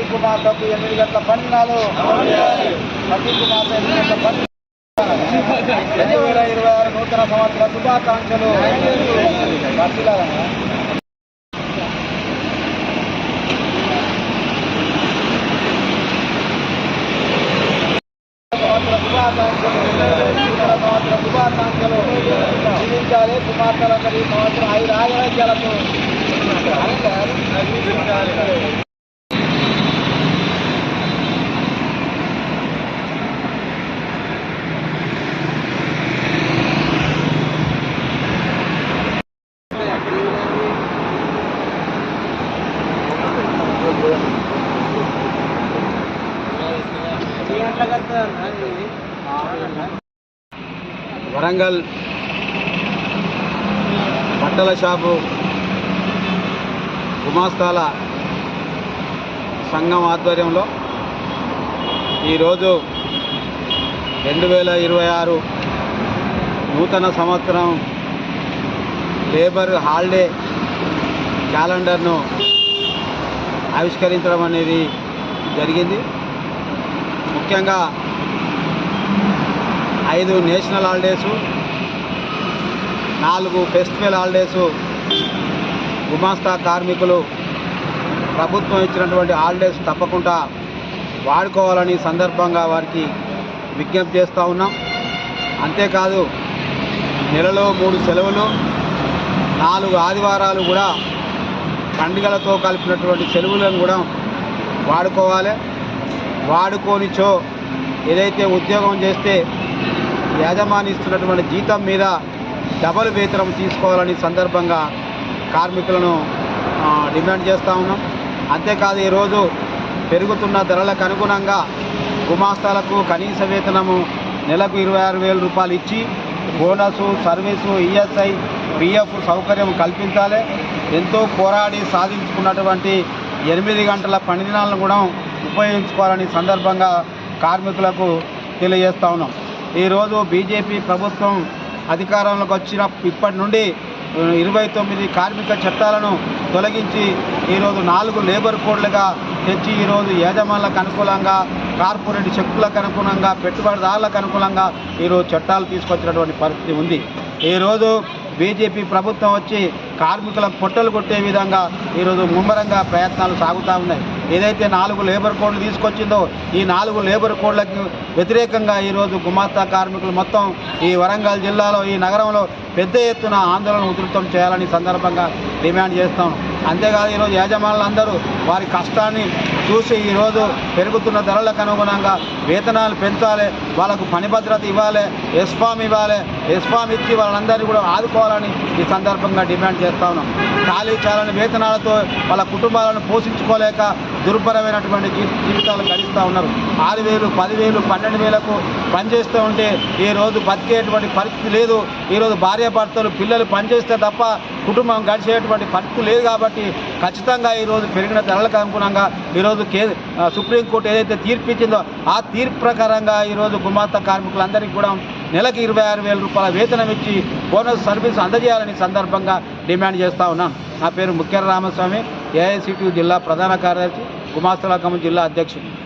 ప్రతి మాసకు 8 గంటల పన్నులు ప్రతి మాసం 8 గంటల పన్ను 2026 నూతన సంవత్సర శుభాకాంక్షలు. శుభాకాంక్షలు జీవించాలి కుమార్తెలందరూ ఈ సంవత్సరం 5 ఆరోగ్యాలతో వరంగల్ బట్టల షాపు గుమాస్తాల సంఘం ఆధ్వర్యంలో ఈరోజు 2026 నూతన సంవత్సరం లేబర్ హాలిడే క్యాలెండర్ను ఆవిష్కరించడం అనేది జరిగింది. ముఖ్యంగా 5 నేషనల్ హాలిడేసు, 4 ఫెస్టివల్ హాలిడేసు గుమాస్తా కార్మికులు ప్రభుత్వం ఇచ్చినటువంటి హాలిడేస్ తప్పకుండా వాడుకోవాలని సందర్భంగా వారికి విజ్ఞప్తి చేస్తూ ఉన్నాం. అంతేకాదు నెలలో 3 సెలవులు, 4 ఆదివారాలు కూడా పండుగలతో కలిపినటువంటి సెలవులను కూడా వాడుకోవాలి. వాడుకోనిచో ఏదైతే ఉద్యోగం చేస్తే యాజమాని ఇస్తున్నటువంటి జీతం మీద డబల్ వేతనం తీసుకోవాలని సందర్భంగా కార్మికులను డిమాండ్ చేస్తూ ఉన్నాం. అంతేకాదు ఈరోజు పెరుగుతున్న ధరలకు అనుగుణంగా గుమాస్తాలకు కనీస వేతనము నెలకు 26,000 రూపాయలు ఇచ్చి బోనసు, సర్వీసు, ఈఎస్ఐ, పిఎఫ్ సౌకర్యం కల్పించాలి. ఎంతో పోరాడి సాధించుకున్నటువంటి 8 గంటల పని దినాలను కూడా ఉపయోగించుకోవాలని సందర్భంగా కార్మికులకు తెలియజేస్తూ ఉన్నాం. ఈరోజు బీజేపీ ప్రభుత్వం అధికారంలోకి వచ్చిన ఇప్పటి నుండి 29 కార్మిక చట్టాలను తొలగించి ఈరోజు 4 లేబర్ కోడ్లుగా తెచ్చి ఈరోజు యాజమాన్లకు అనుకూలంగా, కార్పొరేట్ శక్తులకు అనుగుణంగా, పెట్టుబడిదారులకు అనుకూలంగా ఈరోజు చట్టాలు తీసుకొచ్చినటువంటి పరిస్థితి ఉంది. ఈరోజు బీజేపీ ప్రభుత్వం వచ్చి కార్మికుల పొట్టలు కొట్టే విధంగా ఈరోజు ముమ్మరంగా ప్రయత్నాలు సాగుతూ ఉన్నాయి. ఏదైతే 4 లేబర్ కోడ్లు తీసుకొచ్చిందో ఈ 4 లేబర్ కోడ్లకు వ్యతిరేకంగా ఈరోజు గుమాస్తా కార్మికులు మొత్తం ఈ వరంగల్ జిల్లాలో, ఈ నగరంలో పెద్ద ఎత్తున ఆందోళన ఉధృతం చేయాలని సందర్భంగా డిమాండ్ చేస్తాం. అంతేకాదు ఈరోజు యాజమానులందరూ వారి కష్టాన్ని చూసి ఈరోజు పెరుగుతున్న ధరలకు అనుగుణంగా వేతనాలు పెంచాలి, వాళ్ళకు పని భద్రత ఇవ్వాలి, ఎస్ఫామ్ ఇవ్వాలి. ఎస్ఫామ్ ఇచ్చి వాళ్ళందరినీ కూడా ఆదుకోవాలని ఈ సందర్భంగా డిమాండ్ చేస్తా ఉన్నాం. ఖాళీ చాలని వేతనాలతో వాళ్ళ కుటుంబాలను పోషించుకోలేక దుర్భరమైనటువంటి జీవితాలు గడిస్తూ ఉన్నారు. 6,000, 10,000, 12,000కు పనిచేస్తూ ఉంటే ఈరోజు బతికేటువంటి పరిస్థితి లేదు. ఈరోజు భార్యాభర్తలు, పిల్లలు పనిచేస్తే తప్ప కుటుంబం గడిచేటువంటి పరిస్థితి లేదు. కాబట్టి ఖచ్చితంగా ఈరోజు పెరిగిన ధరలకు అనుగుణంగా ఈరోజు సుప్రీంకోర్టు ఏదైతే తీర్పు ఇచ్చిందో ఆ తీర్పు ప్రకారంగా ఈరోజు గుమాస్తా కార్మికులందరికీ కూడా నెలకు 26,000 రూపాయల వేతనం ఇచ్చి బోనస్ సర్వీస్ అందజేయాలని సందర్భంగా డిమాండ్ చేస్తూ ఉన్నాను. నా పేరు ముఖ్య రామస్వామి, ఏఐసిటి జిల్లా ప్రధాన కార్యదర్శి, గుమాస్తాల జిల్లా అధ్యక్షుడు.